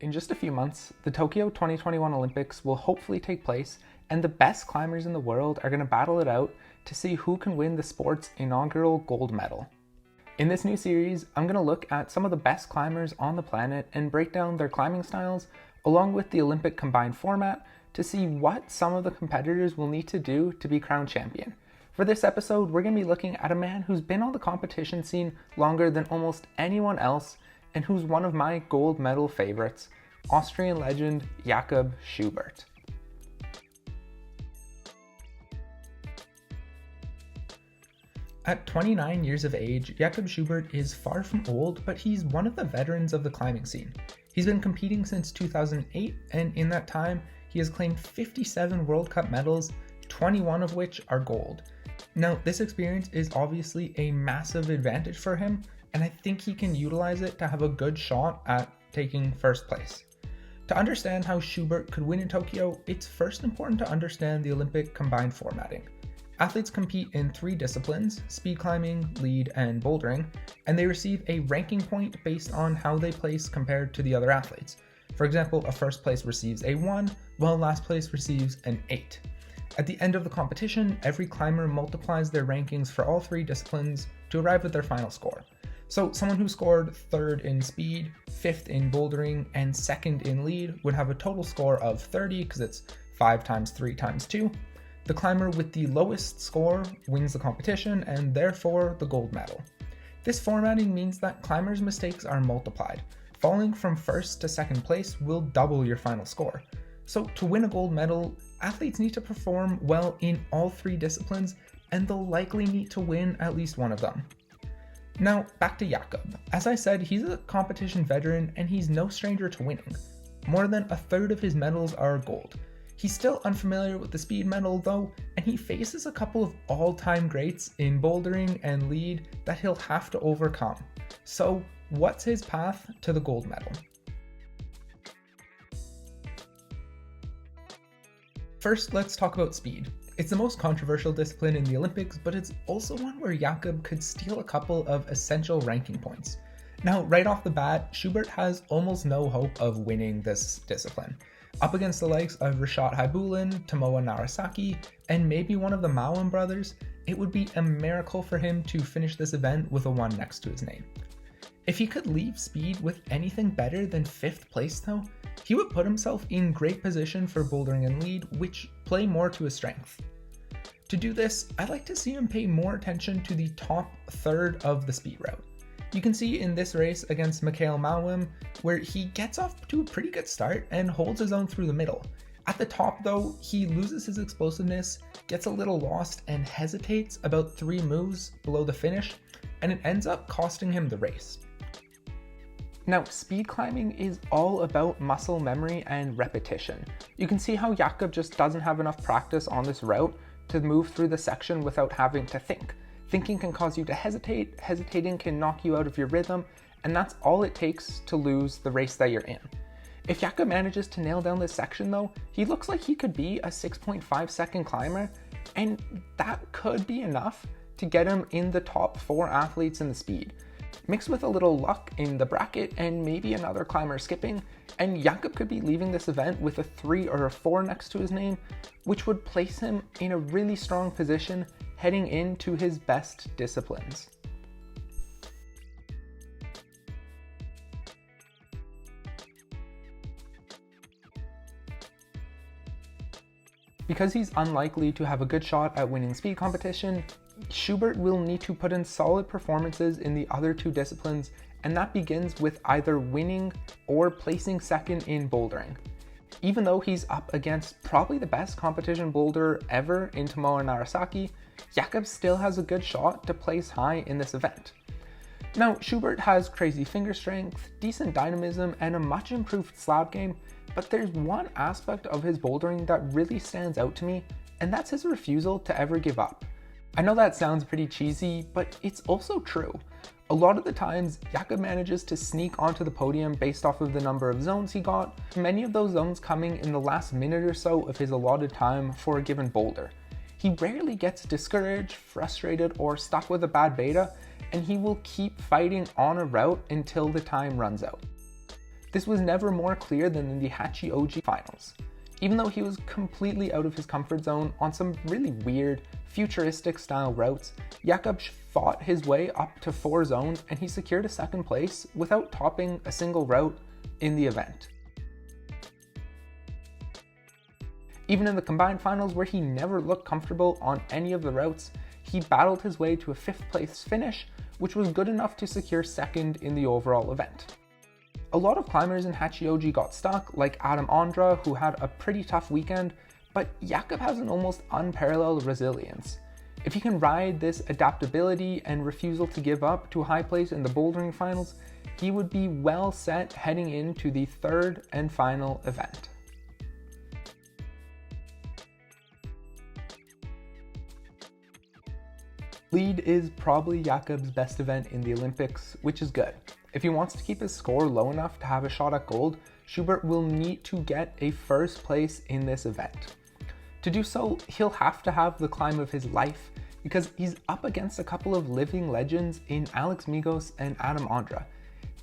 In just a few months, the Tokyo 2021 Olympics will hopefully take place, and the best climbers in the world are going to battle it out to see who can win the sport's inaugural gold medal. In this new series, I'm going to look at some of the best climbers on the planet and break down their climbing styles, along with the Olympic combined format, to see what some of the competitors will need to do to be crowned champion. For this episode, we're going to be looking at a man who's been on the competition scene longer than almost anyone else, and who's one of my gold medal favorites, Austrian legend Jakob Schubert. At 29 years of age, Jakob Schubert is far from old, but he's one of the veterans of the climbing scene. He's been competing since 2008, and in that time, he has claimed 57 World Cup medals, 21 of which are gold. Now, this experience is obviously a massive advantage for him, and I think he can utilize it to have a good shot at taking first place. To understand how Schubert could win in Tokyo, it's first important to understand the Olympic combined formatting. Athletes compete in 3 disciplines, speed climbing, lead, and bouldering, and they receive a ranking point based on how they place compared to the other athletes. For example, a first place receives a 1, while last place receives an 8. At the end of the competition, every climber multiplies their rankings for all 3 disciplines to arrive at their final score. So someone who scored 3rd in speed, 5th in bouldering, and 2nd in lead would have a total score of 30 because it's 5 times 3 times 2. The climber with the lowest score wins the competition and therefore the gold medal. This formatting means that climbers' mistakes are multiplied. Falling from 1st to 2nd place will double your final score. So to win a gold medal, athletes need to perform well in all 3 disciplines, and they'll likely need to win at least one of them. Now, back to Jakob. As I said, he's a competition veteran and he's no stranger to winning. More than a third of his medals are gold. He's still unfamiliar with the speed medal though, and he faces a couple of all-time greats in bouldering and lead that he'll have to overcome. So, what's his path to the gold medal? First, let's talk about speed. It's the most controversial discipline in the Olympics, but it's also one where Jakob could steal a couple of essential ranking points. Now, right off the bat, Schubert has almost no hope of winning this discipline. Up against the likes of Rashad Haibulin, Tomoa Narasaki, and maybe one of the Mawam brothers, it would be a miracle for him to finish this event with a 1 next to his name. If he could leave speed with anything better than 5th place though, he would put himself in great position for bouldering and lead, which play more to his strength. To do this, I'd like to see him pay more attention to the top third of the speed route. You can see in this race against Mikhail Mawam, where he gets off to a pretty good start and holds his own through the middle. At the top though, he loses his explosiveness, gets a little lost, and hesitates about 3 moves below the finish, and it ends up costing him the race. Now, speed climbing is all about muscle memory and repetition. You can see how Jakob just doesn't have enough practice on this route to move through the section without having to think. Thinking can cause you to hesitate, hesitating can knock you out of your rhythm, and that's all it takes to lose the race that you're in. If Jakob manages to nail down this section though, he looks like he could be a 6.5 second climber, and that could be enough to get him in the top 4 athletes in the speed. Mixed with a little luck in the bracket and maybe another climber skipping, and Jakob could be leaving this event with a 3 or a 4 next to his name, which would place him in a really strong position heading into his best disciplines. Because he's unlikely to have a good shot at winning speed competition, Schubert will need to put in solid performances in the other 2 disciplines, and that begins with either winning or placing 2nd in bouldering. Even though he's up against probably the best competition boulderer ever in Tomoa Narasaki, Jakob still has a good shot to place high in this event. Now, Schubert has crazy finger strength, decent dynamism, and a much improved slab game, but there's one aspect of his bouldering that really stands out to me, and that's his refusal to ever give up. I know that sounds pretty cheesy, but it's also true. A lot of the times, Jakob manages to sneak onto the podium based off of the number of zones he got, many of those zones coming in the last minute or so of his allotted time for a given boulder. He rarely gets discouraged, frustrated, or stuck with a bad beta, and he will keep fighting on a route until the time runs out. This was never more clear than in the Hachioji finals. Even though he was completely out of his comfort zone on some really weird, futuristic style routes, Jakob fought his way up to 4 zones and he secured a second place without topping a single route in the event. Even in the combined finals, where he never looked comfortable on any of the routes, he battled his way to a 5th place finish, which was good enough to secure 2nd in the overall event. A lot of climbers in Hachioji got stuck, like Adam Ondra, who had a pretty tough weekend, but Jakob has an almost unparalleled resilience. If he can ride this adaptability and refusal to give up to a high place in the bouldering finals, he would be well set heading into the 3rd and final event. Lead is probably Jakob's best event in the Olympics, which is good. If he wants to keep his score low enough to have a shot at gold, Schubert will need to get a 1st place in this event. To do so, he'll have to have the climb of his life, because he's up against a couple of living legends in Alex Migos and Adam Ondra.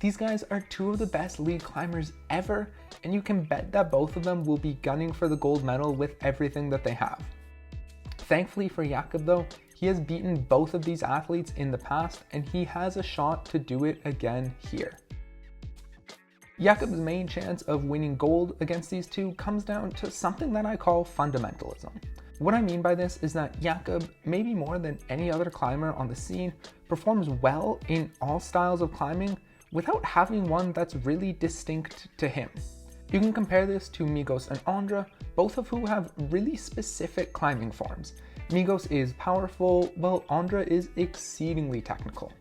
These guys are 2 of the best lead climbers ever, and you can bet that both of them will be gunning for the gold medal with everything that they have. Thankfully for Jakob though, he has beaten both of these athletes in the past, and he has a shot to do it again here. Jakob's main chance of winning gold against these 2 comes down to something that I call fundamentalism. What I mean by this is that Jakob, maybe more than any other climber on the scene, performs well in all styles of climbing without having one that's really distinct to him. You can compare this to Migos and Ondra, both of who have really specific climbing forms. Migos is powerful, while Ondra is exceedingly technical.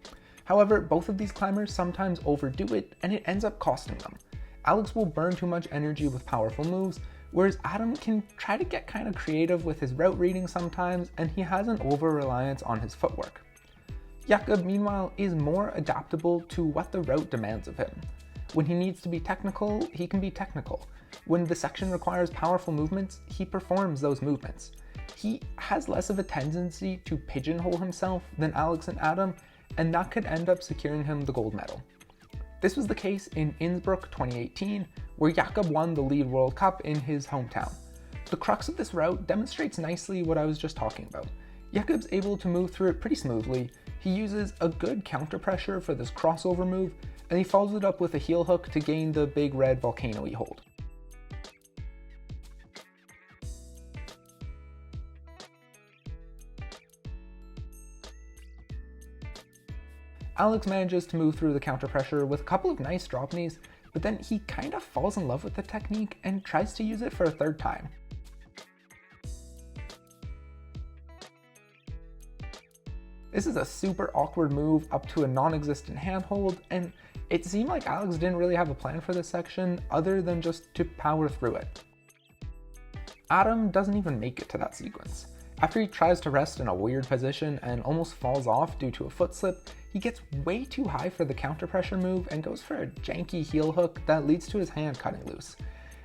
However, both of these climbers sometimes overdo it, and it ends up costing them. Alex will burn too much energy with powerful moves, whereas Adam can try to get kind of creative with his route reading sometimes, and he has an over-reliance on his footwork. Jakob, meanwhile, is more adaptable to what the route demands of him. When he needs to be technical, he can be technical. When the section requires powerful movements, he performs those movements. He has less of a tendency to pigeonhole himself than Alex and Adam, and that could end up securing him the gold medal. This was the case in Innsbruck 2018, where Jakob won the Lead World Cup in his hometown. The crux of this route demonstrates nicely what I was just talking about. Jakob's able to move through it pretty smoothly. He uses a good counter pressure for this crossover move, and he follows it up with a heel hook to gain the big red volcano-y hold. Alex manages to move through the counter pressure with a couple of nice drop knees, but then he kind of falls in love with the technique and tries to use it for a 3rd time. This is a super awkward move up to a non-existent handhold, and it seemed like Alex didn't really have a plan for this section other than just to power through it. Adam doesn't even make it to that sequence. After he tries to rest in a weird position and almost falls off due to a foot slip, he gets way too high for the counter pressure move and goes for a janky heel hook that leads to his hand cutting loose.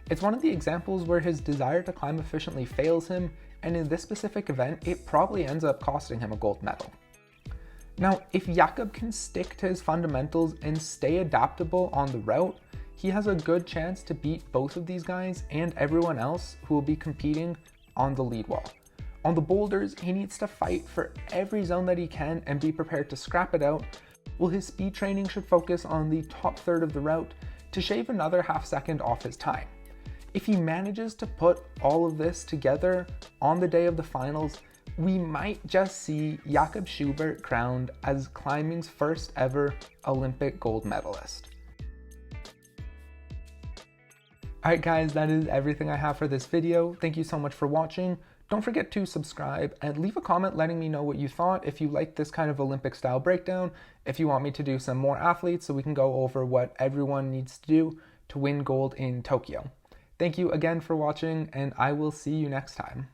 It's one of the examples where his desire to climb efficiently fails him, and in this specific event, it probably ends up costing him a gold medal. Now, if Jakob can stick to his fundamentals and stay adaptable on the route, he has a good chance to beat both of these guys and everyone else who will be competing on the lead wall. On the boulders, he needs to fight for every zone that he can and be prepared to scrap it out, while his speed training should focus on the top 1/3 of the route to shave another half second off his time. If he manages to put all of this together on the day of the finals, we might just see Jakob Schubert crowned as climbing's first ever Olympic gold medalist. Alright guys, that is everything I have for this video. Thank you so much for watching. Don't forget to subscribe and leave a comment letting me know what you thought, if you like this kind of Olympic style breakdown, if you want me to do some more athletes so we can go over what everyone needs to do to win gold in Tokyo. Thank you again for watching, and I will see you next time.